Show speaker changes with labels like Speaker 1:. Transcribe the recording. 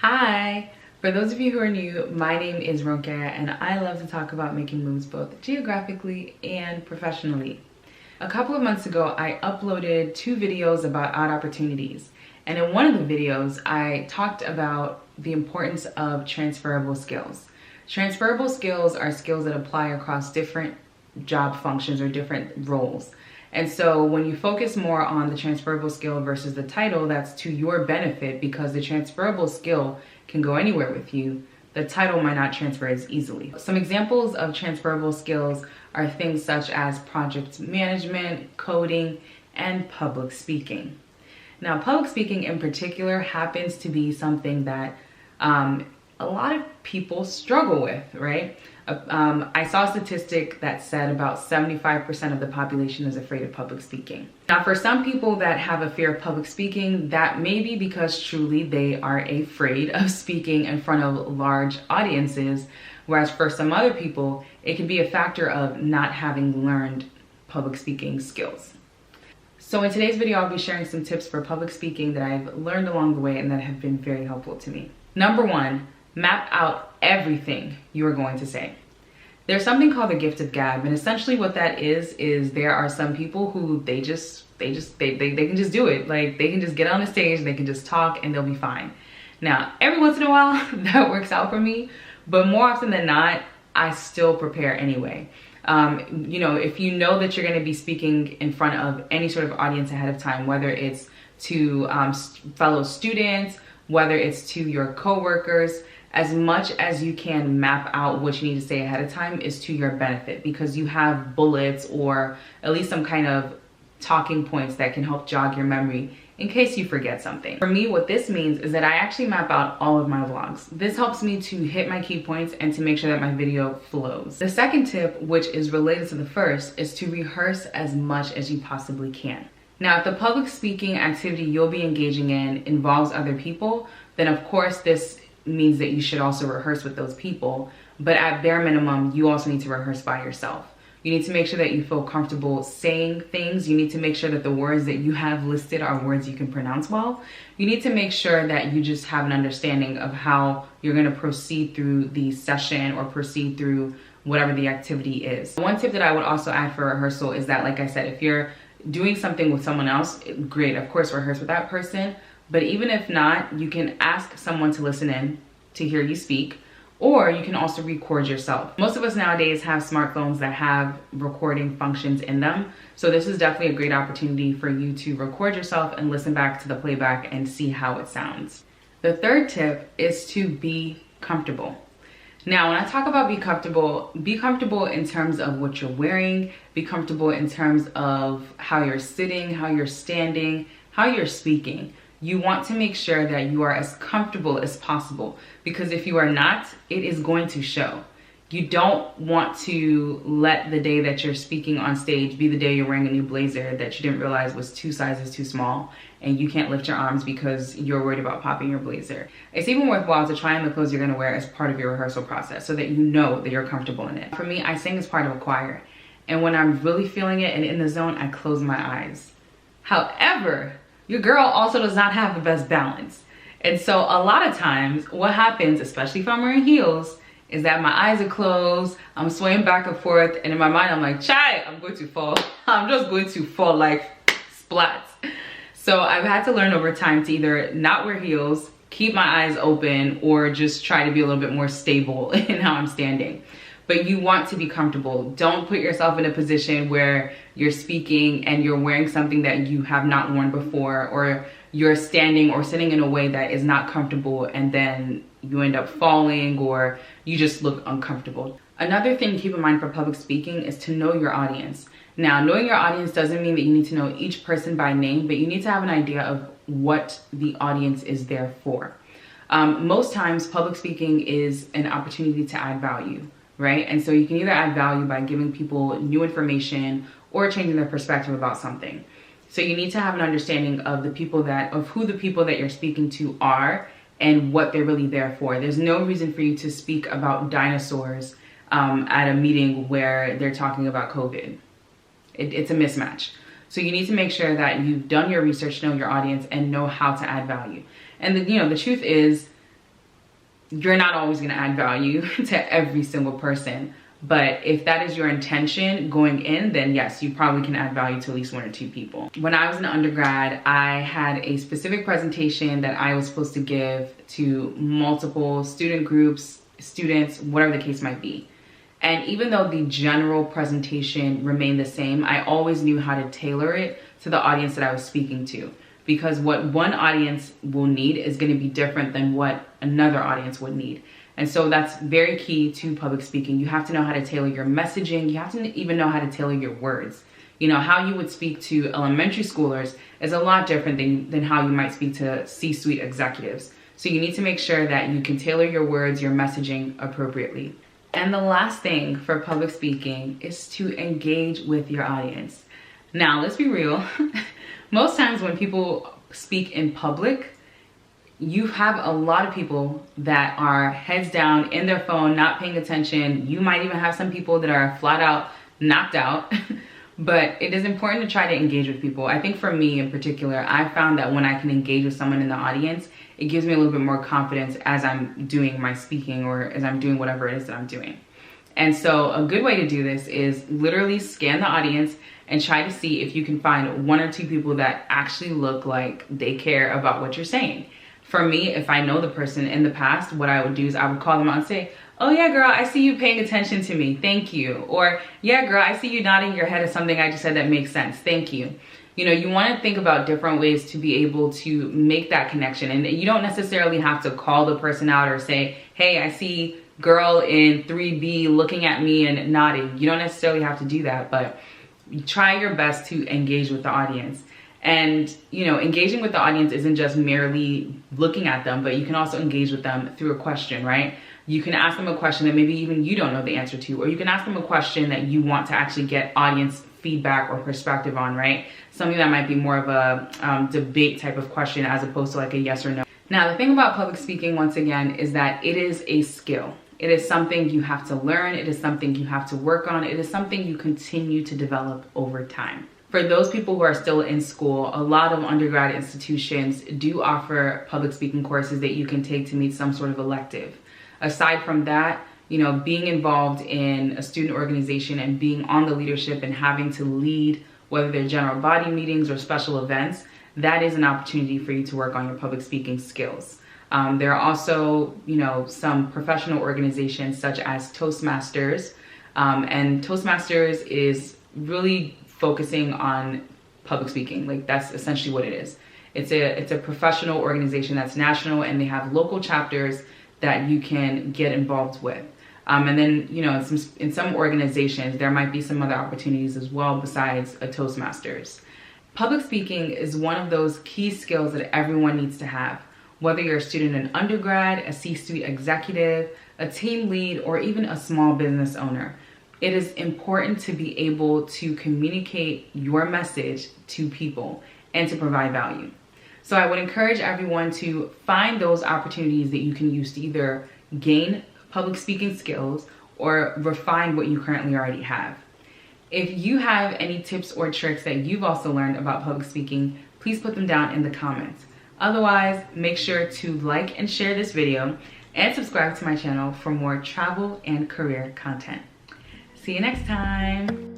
Speaker 1: Hi! For those of you who are new, my name is Ronke and I love to talk about making moves both geographically and professionally. A couple of months ago, I uploaded 2 videos about odd opportunities. And in one of the videos, I talked about the importance of transferable skills. Transferable skills are skills that apply across different job functions or different roles. And so when you focus more on the transferable skill versus the title, that's to your benefit because the transferable skill can go anywhere with you. The title might not transfer as easily. Some examples of transferable skills are things such as project management, coding, and public speaking. Now, public speaking in particular happens to be something that a lot of people struggle with, right? I saw a statistic that said about 75% of the population is afraid of public speaking. Now, for some people that have a fear of public speaking, that may be because truly they are afraid of speaking in front of large audiences, whereas for some other people, it can be a factor of not having learned public speaking skills. So in today's video, I'll be sharing some tips for public speaking that I've learned along the way and that have been very helpful to me. Number 1, map out everything you are going to say. There's something called the gift of gab, and essentially what that is there are some people who they can just do it. Like, they can just get on the stage, they can just talk, and they'll be fine. Now, every once in a while, that works out for me, but more often than not, I still prepare anyway. If you know that you're going to be speaking in front of any sort of audience ahead of time, whether it's to fellow students, whether it's to your coworkers, as much as you can map out what you need to say ahead of time is to your benefit, because you have bullets or at least some kind of talking points that can help jog your memory in case you forget something. For me, what this means is that I actually map out all of my vlogs. This helps me to hit my key points and to make sure that my video flows. The second tip, which is related to the first, is to rehearse as much as you possibly can. Now, if the public speaking activity you'll be engaging in involves other people, then of course this means that you should also rehearse with those people. But at bare minimum, you also need to rehearse by yourself. You need to make sure that you feel comfortable saying things. You need to make sure that the words that you have listed are words you can pronounce well. You need to make sure that you just have an understanding of how you're going to proceed through the session or proceed through whatever the activity is. One tip that I would also add for rehearsal is that, like I said, if you're doing something with someone else, great, of course, rehearse with that person. But even if not, you can ask someone to listen in to hear you speak, or you can also record yourself. Most of us nowadays have smartphones that have recording functions in them. So this is definitely a great opportunity for you to record yourself and listen back to the playback and see how it sounds. The third tip is to be comfortable. Now, when I talk about be comfortable in terms of what you're wearing, be comfortable in terms of how you're sitting, how you're standing, how you're speaking. You want to make sure that you are as comfortable as possible, because if you are not, it is going to show. You don't want to let the day that you're speaking on stage be the day you're wearing a new blazer that you didn't realize was 2 sizes too small and you can't lift your arms because you're worried about popping your blazer. It's even worthwhile to try on the clothes you're gonna wear as part of your rehearsal process so that you know that you're comfortable in it. For me, I sing as part of a choir, and when I'm really feeling it and in the zone, I close my eyes. However, your girl also does not have the best balance. And so a lot of times what happens, especially if I'm wearing heels, is that my eyes are closed, I'm swaying back and forth, and in my mind I'm like, chai, I'm going to fall. I'm just going to fall like splats. So I've had to learn over time to either not wear heels, keep my eyes open, or just try to be a little bit more stable in how I'm standing. But you want to be comfortable. Don't put yourself in a position where you're speaking and you're wearing something that you have not worn before, or you're standing or sitting in a way that is not comfortable and then you end up falling or you just look uncomfortable. Another thing to keep in mind for public speaking is to know your audience. Now, knowing your audience doesn't mean that you need to know each person by name, but you need to have an idea of what the audience is there for. Most times, public speaking is an opportunity to add value, right? And so you can either add value by giving people new information or changing their perspective about something. So you need to have an understanding of who the people that you're speaking to are and what they're really there for. There's no reason for you to speak about dinosaurs at a meeting where they're talking about COVID. It's a mismatch. So you need to make sure that you've done your research, know your audience, and know how to add value. And the truth is, you're not always gonna add value to every single person. But if that is your intention going in, then yes, you probably can add value to at least 1 or 2 people. When I was an undergrad, I had a specific presentation that I was supposed to give to multiple student groups, students, whatever the case might be. And even though the general presentation remained the same, I always knew how to tailor it to the audience that I was speaking to. Because what one audience will need is going to be different than what another audience would need. And so that's very key to public speaking. You have to know how to tailor your messaging. You have to even know how to tailor your words. You know, how you would speak to elementary schoolers is a lot different than how you might speak to C-suite executives. So you need to make sure that you can tailor your words, your messaging appropriately. And the last thing for public speaking is to engage with your audience. Now, let's be real. Most times when people speak in public, you have a lot of people that are heads down in their phone, not paying attention. You might even have some people that are flat out knocked out. But it is important to try to engage with people. I think for me in particular, I found that when I can engage with someone in the audience, it gives me a little bit more confidence as I'm doing my speaking or as I'm doing whatever it is that I'm doing. And so a good way to do this is literally scan the audience and try to see if you can find 1 or 2 people that actually look like they care about what you're saying. For me, if I know the person in the past, what I would do is I would call them out and say, "Oh yeah, girl, I see you paying attention to me. Thank you." Or, "Yeah, girl, I see you nodding your head at something I just said that makes sense. Thank you." You know, you want to think about different ways to be able to make that connection. And you don't necessarily have to call the person out or say, "Hey, I see girl in 3B looking at me and nodding." You don't necessarily have to do that, but try your best to engage with the audience. And, you know, engaging with the audience isn't just merely looking at them, but you can also engage with them through a question, right? You can ask them a question that maybe even you don't know the answer to, or you can ask them a question that you want to actually get audience feedback or perspective on, right? Something that might be more of a debate type of question as opposed to like a yes or no. Now, the thing about public speaking, once again, is that it is a skill. It is something you have to learn. It is something you have to work on. It is something you continue to develop over time. For those people who are still in school, a lot of undergrad institutions do offer public speaking courses that you can take to meet some sort of elective. Aside from that, you know, being involved in a student organization and being on the leadership and having to lead, whether they're general body meetings or special events, that is an opportunity for you to work on your public speaking skills. There are also, you know, some professional organizations such as Toastmasters, and Toastmasters is really focusing on public speaking. Like, that's essentially what it is. It's a professional organization that's national, and they have local chapters that you can get involved with. And then, you know, in some organizations, there might be some other opportunities as well besides a Toastmasters. Public speaking is one of those key skills that everyone needs to have. Whether you're a student in undergrad, a C-suite executive, a team lead, or even a small business owner, it is important to be able to communicate your message to people and to provide value. So I would encourage everyone to find those opportunities that you can use to either gain public speaking skills or refine what you currently already have. If you have any tips or tricks that you've also learned about public speaking, please put them down in the comments. Otherwise, make sure to like and share this video and subscribe to my channel for more travel and career content. See you next time.